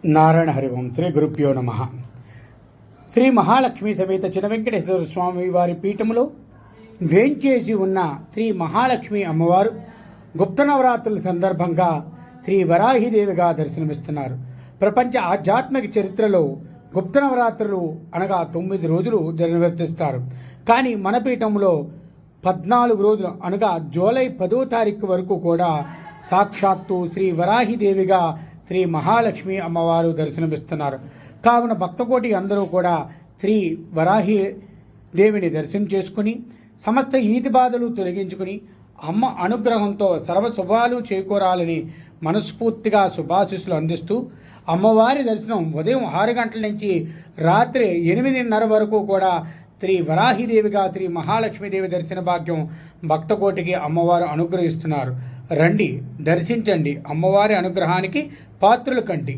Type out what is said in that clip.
నారాయణ హరి ఓం శ్రీ గురుభ్యో నమ. శ్రీ మహాలక్ష్మి సమేత చిన వెంకటేశ్వర స్వామి వారి పీఠములో వేంచేసి ఉన్న శ్రీ మహాలక్ష్మి అమ్మవారు గుప్త నవరాత్రుల సందర్భంగా శ్రీ వరాహిదేవిగా దర్శనమిస్తున్నారు. ప్రపంచ ఆధ్యాత్మిక చరిత్రలో గుప్త నవరాత్రులు అనగా 9 రోజులు నిర్వర్తిస్తారు. కానీ మన పీఠంలో 14 రోజులు అనగా జూలై 10వ తారీఖు వరకు కూడా సాక్షాత్తు శ్రీ వరాహిదేవిగా శ్రీ మహాలక్ష్మి అమ్మవారు దర్శనమిస్తున్నారు. కావున భక్తకోటి అందరూ కూడా శ్రీ వరాహి దేవిని దర్శనం చేసుకుని సమస్త ఈతి బాధలు తొలగించుకుని అమ్మ అనుగ్రహంతో సర్వ శుభాలు చేకూరాలని మనస్ఫూర్తిగా శుభాశీస్సులు అందిస్తూ అమ్మవారి దర్శనం ఉదయం 6 గంటల నుంచి రాత్రి 8:30 వరకు కూడా శ్రీ వరాహిదేవిగా శ్రీ మహాలక్ష్మీదేవి దర్శన భాగ్యం భక్తకోటికి అమ్మవారు అనుగ్రహిస్తున్నారు. రండి, దర్శించండి, అమ్మవారి అనుగ్రహానికి పాత్రులు కండి.